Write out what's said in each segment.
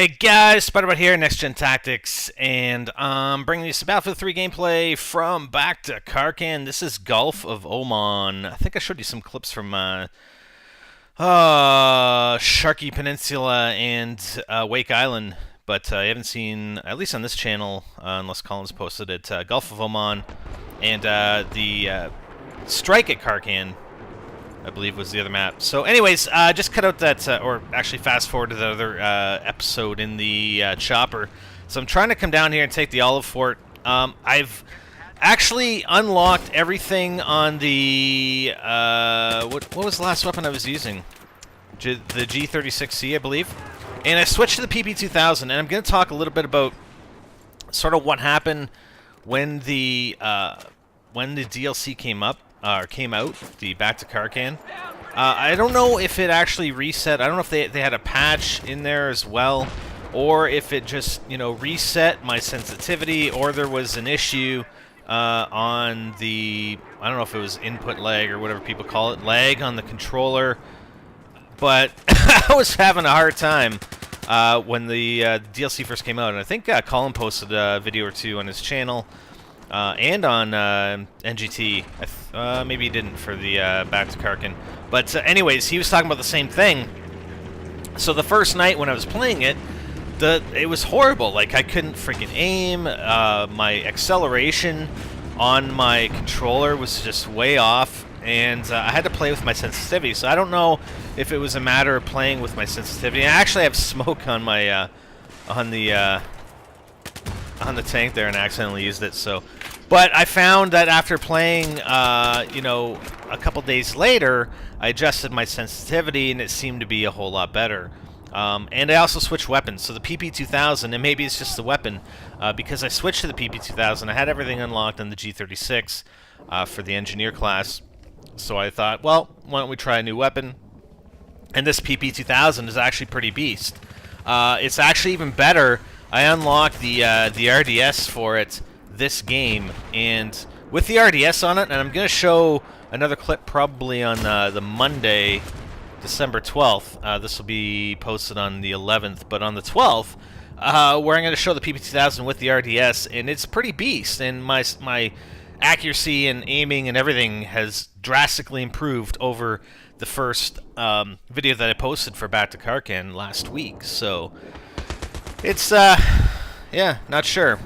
Hey guys, Spider-Bot here, NextGenTactics, and I'm bringing you some Battlefield 3 gameplay from back to Karkand. This is Gulf of Oman. I think I showed you some clips from Sharky Peninsula and Wake Island, but I haven't seen, at least on this channel, unless Colin's posted it, Gulf of Oman and the Strike at Karkand, I believe, was the other map. So anyways, just cut out that, or actually fast forward to the other episode in the chopper. So I'm trying to come down here and take the Olive Fort. I've actually unlocked everything on the, what was the last weapon I was using? The G36C, I believe. And I switched to the PP2000, and I'm going to talk a little bit about sort of what happened when the DLC came out, the Back to Karkand. I don't know if it actually reset. I don't know if they had a patch in there as well, or if it just, you know, reset my sensitivity, or there was an issue on the, I don't know if it was input lag or whatever people call it, lag on the controller. But I was having a hard time when the DLC first came out, and I think Colin posted a video or two on his channel. And on NGT. Maybe he didn't for the Back to Karkand. But anyways, he was talking about the same thing. So the first night when I was playing it, it was horrible. Like, I couldn't freaking aim. My acceleration on my controller was just way off. And I had to play with my sensitivity. So I don't know if it was a matter of playing with my sensitivity. I actually have smoke on my on the tank there and accidentally used it. So, but I found that after playing, you know, a couple days later, I adjusted my sensitivity and it seemed to be a whole lot better. And I also switched weapons. So the PP2000, and maybe it's just the weapon, because I switched to the PP2000. I had everything unlocked on the G36 for the engineer class. So I thought, well, why don't we try a new weapon? And this PP2000 is actually pretty beast. It's actually even better. I unlocked the RDS for it this game, and with the RDS on it, and I'm going to show another clip probably on the Monday, December 12th. This will be posted on the 11th, but on the 12th, where I'm going to show the PP2000 with the RDS, and it's pretty beast, and my accuracy and aiming and everything has drastically improved over the first video that I posted for Back to Karkand last week. So it's yeah, not sure.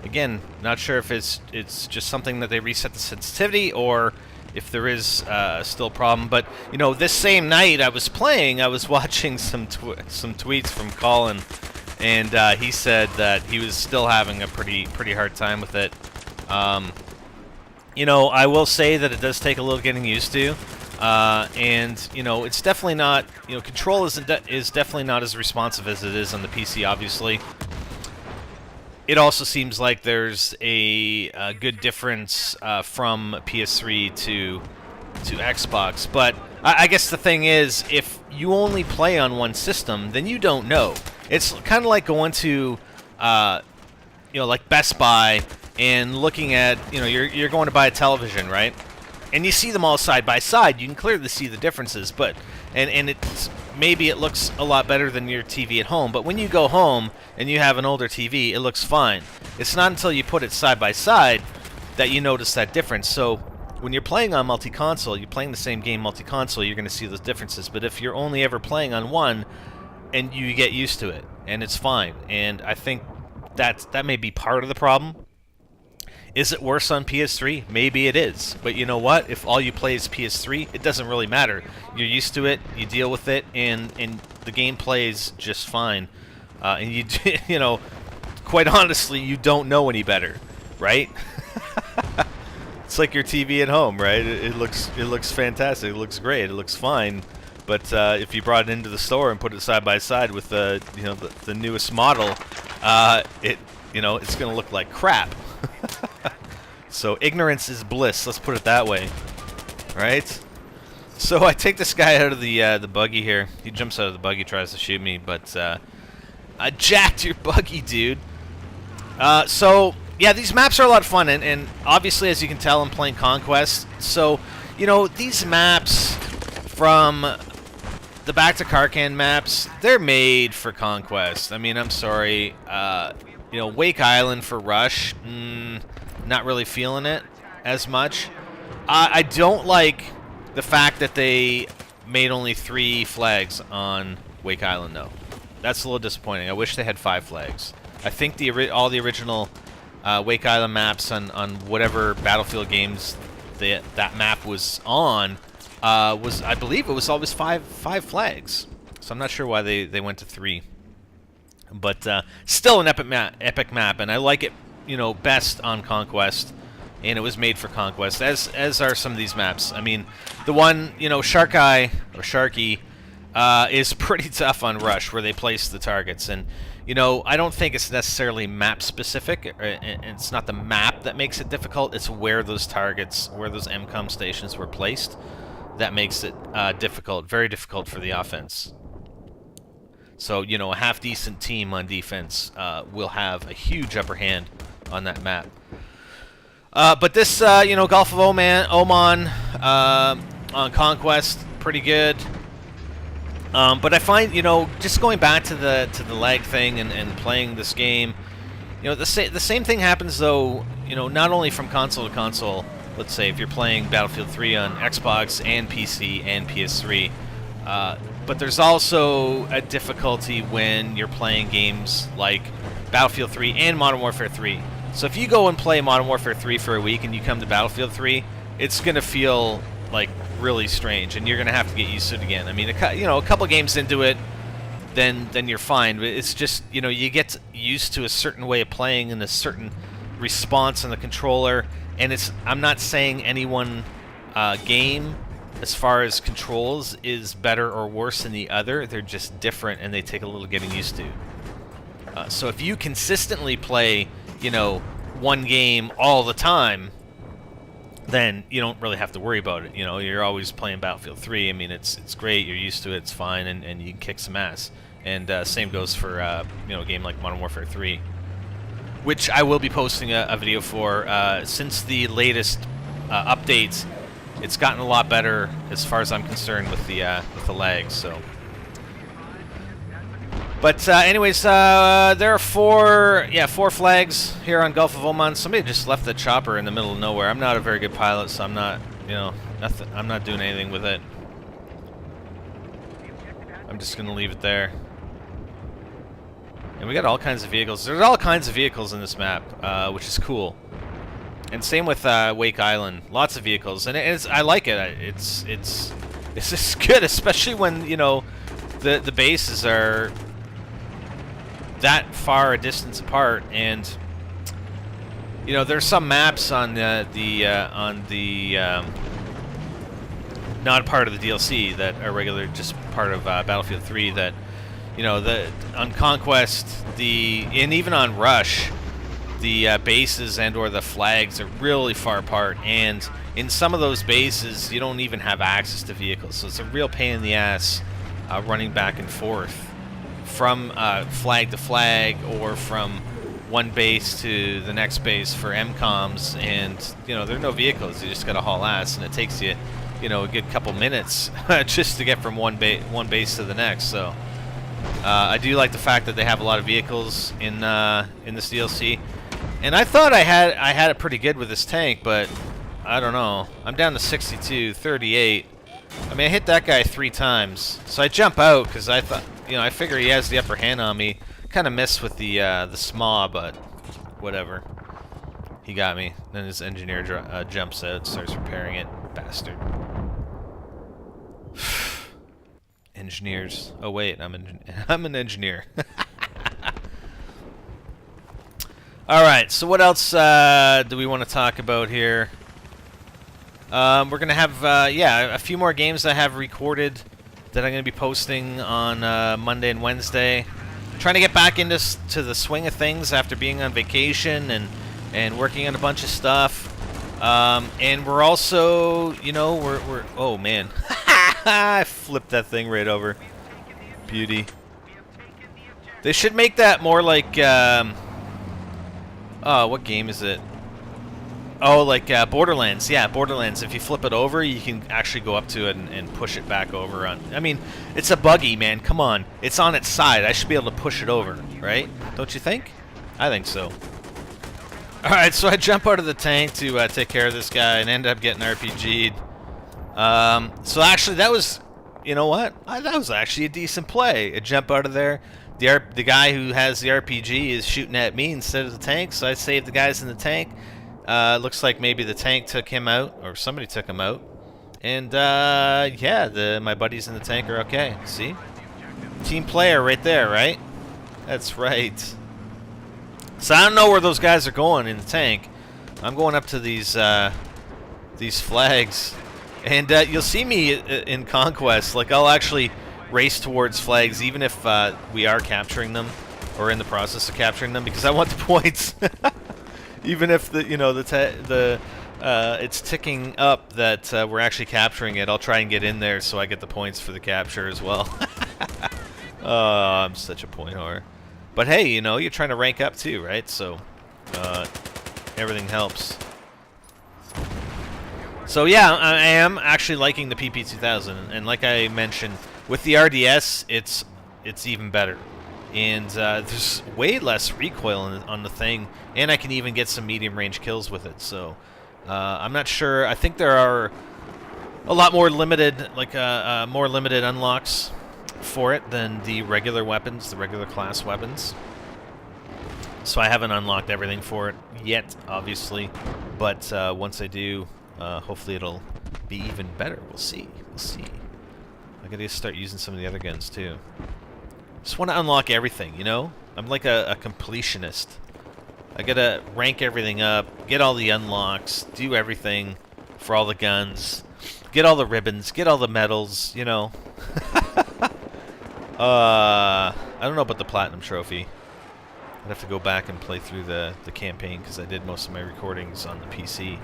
Again, not sure if it's just something that they reset the sensitivity, or if there is still a problem. But you know, this same night I was playing, I was watching some tweets from Colin, and he said that he was still having a pretty hard time with it. You know, I will say that it does take a little getting used to. And you know, it's definitely not, you know, control is definitely not as responsive as it is on the PC, obviously. It also seems like there's a good difference from PS3 to Xbox, but I guess the thing is, if you only play on one system, then you don't know. It's kind of like going to you know, like Best Buy and looking at, you know, you're going to buy a television, right? And you see them all side by side. You can clearly see the differences, but and it's maybe it looks a lot better than your TV at home. But when you go home and you have an older TV, it looks fine. It's not until you put it side by side that you notice that difference. So when you're playing on multi-console, you're playing the same game multi-console, you're going to see those differences. But if you're only ever playing on one, and you get used to it, and it's fine. And I think that may be part of the problem. Is it worse on PS3? Maybe it is. But you know what? If all you play is PS3, it doesn't really matter. You're used to it, you deal with it, and the game plays just fine. And you, you know, quite honestly, you don't know any better, right? It's like your TV at home, right? It looks fantastic. It looks great. It looks fine. But if you brought it into the store and put it side by side with the, you know, the newest model, you know, it's going to look like crap. So ignorance is bliss, let's put it that way, right? So I take this guy out of the buggy here. He jumps out of the buggy, tries to shoot me, but I jacked your buggy, dude. So yeah, these maps are a lot of fun, and obviously, as you can tell, I'm playing Conquest. So you know, these maps from the Back to Karkand maps, they're made for Conquest. I mean, I'm sorry. You know, Wake Island for Rush, not really feeling it as much. I don't like the fact that they made only 3 flags on Wake Island, though. That's a little disappointing. I wish they had 5 flags. I think all the original Wake Island maps on whatever Battlefield games that map was on I believe it was always 5 flags. So I'm not sure why they went to 3. But still an epic map, and I like it, you know, best on Conquest, and it was made for Conquest, as are some of these maps. I mean, the one, you know, Sharky is pretty tough on Rush, where they place the targets, and you know, I don't think it's necessarily map specific. It's not the map that makes it difficult. It's where those targets, where those MCOM stations were placed, that makes it difficult, very difficult for the offense. So, you know, a half-decent team on defense will have a huge upper hand on that map. But this, you know, Gulf of Oman on Conquest, pretty good. But I find, you know, just going back to the lag thing and playing this game, you know, the same thing happens, though, you know, not only from console to console. Let's say if you're playing Battlefield 3 on Xbox and PC and PS3, but there's also a difficulty when you're playing games like Battlefield 3 and Modern Warfare 3. So if you go and play Modern Warfare 3 for a week and you come to Battlefield 3, it's going to feel like really strange, and you're going to have to get used to it again. I mean, you know, a couple games into it, then you're fine. But it's just, you know, you get used to a certain way of playing and a certain response on the controller. And I'm not saying any one game, as far as controls, is better or worse than the other. They're just different, and they take a little getting used to. So if you consistently play, you know, one game all the time, then you don't really have to worry about it. You know, you're always playing Battlefield 3. I mean, it's great. You're used to it. It's fine, and you can kick some ass. And same goes for you know, a game like Modern Warfare 3. Which I will be posting a video for. Since the latest updates, it's gotten a lot better as far as I'm concerned with the lag. So, but anyways, there are 4 flags here on Gulf of Oman. Somebody just left the chopper in the middle of nowhere. I'm not a very good pilot, so I'm not, you know, I'm not doing anything with it. I'm just gonna leave it there. And we got all kinds of vehicles. There's all kinds of vehicles in this map, which is cool. And same with Wake Island. Lots of vehicles, and I like it. It's just good, especially when, you know, the bases are that far a distance apart. And you know, there's some maps on the not part of the DLC that are regular, just part of Battlefield 3 that. You know, on Conquest, and even on Rush, the bases and/or the flags are really far apart, and in some of those bases, you don't even have access to vehicles, so it's a real pain in the ass running back and forth from flag to flag, or from one base to the next base for MCOMs, and you know, there are no vehicles. You just got to haul ass, and it takes you, you know, a good couple minutes just to get from one base to the next. So. I do like the fact that they have a lot of vehicles in this DLC, and I thought I had it pretty good with this tank, but I don't know. I'm down to 62, 38. I mean, I hit that guy 3 times, so I jump out because I thought, you know, I figure he has the upper hand on me. Kind of missed with the SMAW, but whatever. He got me. Then his engineer jumps out, starts repairing it. Bastard. Engineers. Oh wait, I'm an engineer. All right. So what else do we want to talk about here? We're gonna have a few more games I have recorded that I'm gonna be posting on Monday and Wednesday. Trying to get back into the swing of things after being on vacation and working on a bunch of stuff. And we're also, you know, we're oh man. I flipped that thing right over. Beauty. They should make that more like, oh, what game is it? Oh, like Borderlands. Yeah, Borderlands. If you flip it over, you can actually go up to it and push it back over. I mean, it's a buggy, man. Come on. It's on its side. I should be able to push it over, right? Don't you think? I think so. Alright, so I jump out of the tank to take care of this guy and end up getting RPG'd. So actually, that was... You know what? That was actually a decent play. I jump out of there. The guy who has the RPG is shooting at me instead of the tank, so I saved the guys in the tank. Looks like maybe the tank took him out, or somebody took him out. And, yeah, my buddies in the tank are okay. See? Team player right there, right? That's right. So I don't know where those guys are going in the tank. I'm going up to these flags. And you'll see me in Conquest. Like, I'll actually race towards flags, even if we are capturing them, or in the process of capturing them, because I want the points. Even if it's ticking up that we're actually capturing it, I'll try and get in there so I get the points for the capture as well. Oh, I'm such a point whore. But hey, you know, you're trying to rank up too, right? So everything helps. So yeah, I am actually liking the PP2000, and like I mentioned, with the RDS, it's even better. And there's way less recoil on the thing, and I can even get some medium-range kills with it. So I'm not sure. I think there are a lot more limited, more limited unlocks for it than the regular weapons, the regular class weapons. So I haven't unlocked everything for it yet, obviously. But once I do, hopefully it'll be even better. We'll see. We'll see. I gotta start using some of the other guns too. Just want to unlock everything, you know? I'm like a completionist. I gotta rank everything up, get all the unlocks, do everything for all the guns, get all the ribbons, get all the medals, you know? I don't know about the Platinum Trophy. I'd have to go back and play through the campaign, because I did most of my recordings on the PC.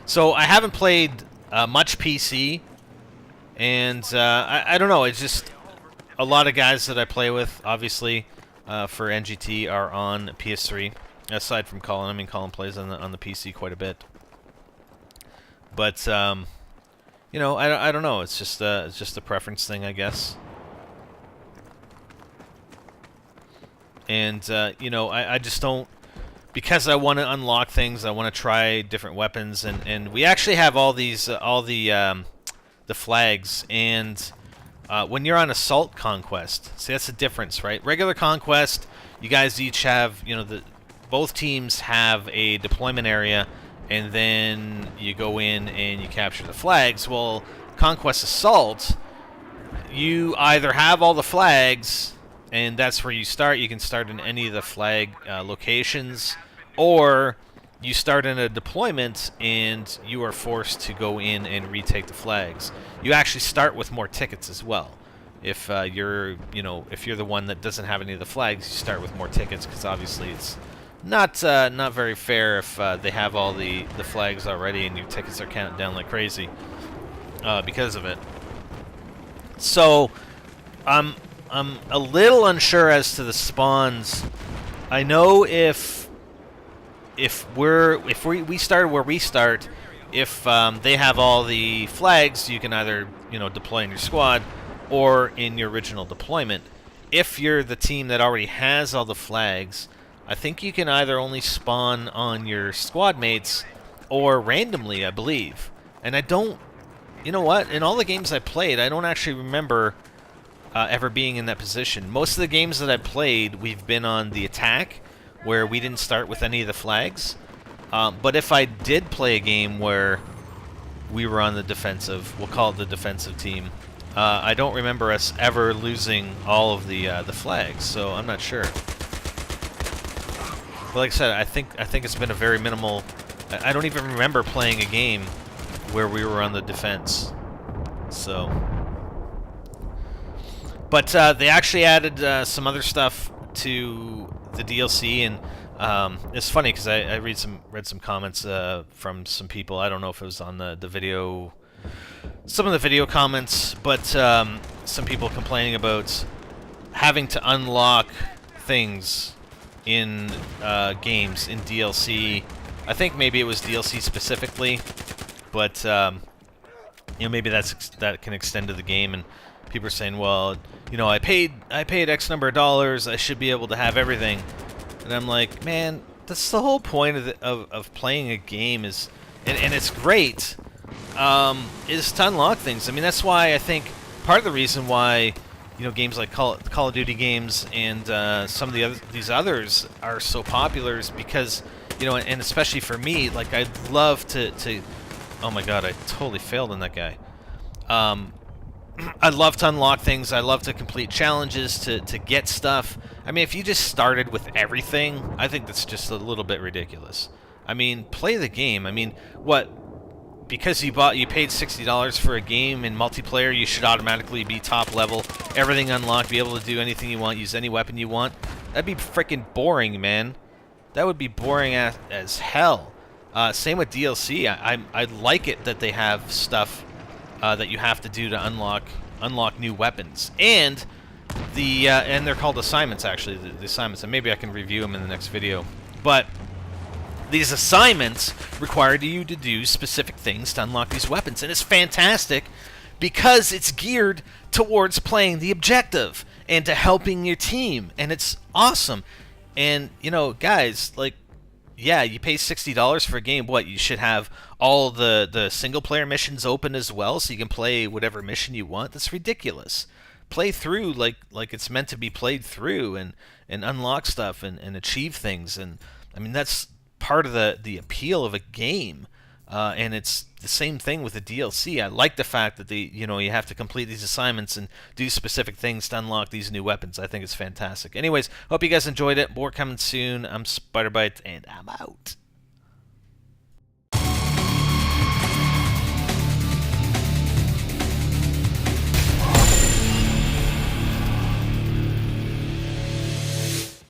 So I haven't played much PC, and I don't know, it's just... A lot of guys that I play with, obviously, for NGT are on PS3. Aside from Colin, I mean, Colin plays on the PC quite a bit. But you know, I don't know. It's just a preference thing, I guess. And you know, I just don't, because I want to unlock things. I want to try different weapons, and we actually have all these the flags and. When you're on Assault Conquest, see, that's the difference, right? Regular Conquest, you guys each have, you know, both teams have a deployment area, and then you go in and you capture the flags. Well, Conquest Assault, you either have all the flags, and that's where you start. You can start in any of the flag locations, or you start in a deployment and you are forced to go in and retake the flags. You actually start with more tickets as well. If you're the one that doesn't have any of the flags, you start with more tickets, because obviously it's not very fair if they have all the flags already and your tickets are counting down like crazy because of it. So I'm a little unsure as to the spawns. I know if we start where we start, if they have all the flags, you can either, you know, deploy in your squad or in your original deployment. If you're the team that already has all the flags, I think you can either only spawn on your squad mates or randomly, I believe. And I don't, you know what? In all the games I played, I don't actually remember ever being in that position. Most of the games that I played, we've been on the attack, where we didn't start with any of the flags. But if I did play a game where we were on the defensive, we'll call it the defensive team, I don't remember us ever losing all of the flags, so I'm not sure. But like I said, I think it's been a very minimal... I don't even remember playing a game where we were on the defense. So... But they actually added some other stuff to the DLC, and it's funny because I read some comments from some people. I don't know if it was on the video, some of the video comments, but some people complaining about having to unlock things in games in DLC I think maybe it was DLC specifically, but you know, maybe that can extend to the game. And people are saying, well, you know, I paid X number of dollars, I should be able to have everything. And I'm like, man, that's the whole point of playing a game is, and it's great, is to unlock things. I mean, that's why I think part of the reason why, you know, games like Call of Duty games and some of these others are so popular is because, you know, and especially for me, like, I'd love to oh my god, I totally failed on that guy. I love to unlock things. I love to complete challenges to get stuff. I mean, if you just started with everything, I think that's just a little bit ridiculous. I mean, play the game. I mean, what? Because you paid $60 for a game in multiplayer, you should automatically be top level, everything unlocked, be able to do anything you want, use any weapon you want. That'd be freaking boring, man. That would be boring as hell. Same with DLC. I like it that they have stuff that you have to do to unlock new weapons, and and they're called assignments, actually, the assignments, and maybe I can review them in the next video. But these assignments require you to do specific things to unlock these weapons, and it's fantastic because it's geared towards playing the objective and to helping your team, and it's awesome. And, you know, guys, like, yeah, you pay $60 for a game. What, you should have all the single-player missions open as well, so you can play whatever mission you want? That's ridiculous. Play through like it's meant to be played through, and unlock stuff and achieve things. And I mean, that's part of the appeal of a game. And it's the same thing with the DLC. I like the fact that you have to complete these assignments and do specific things to unlock these new weapons. I think it's fantastic. Anyways, hope you guys enjoyed it. More coming soon. I'm SpiderBite, and I'm out.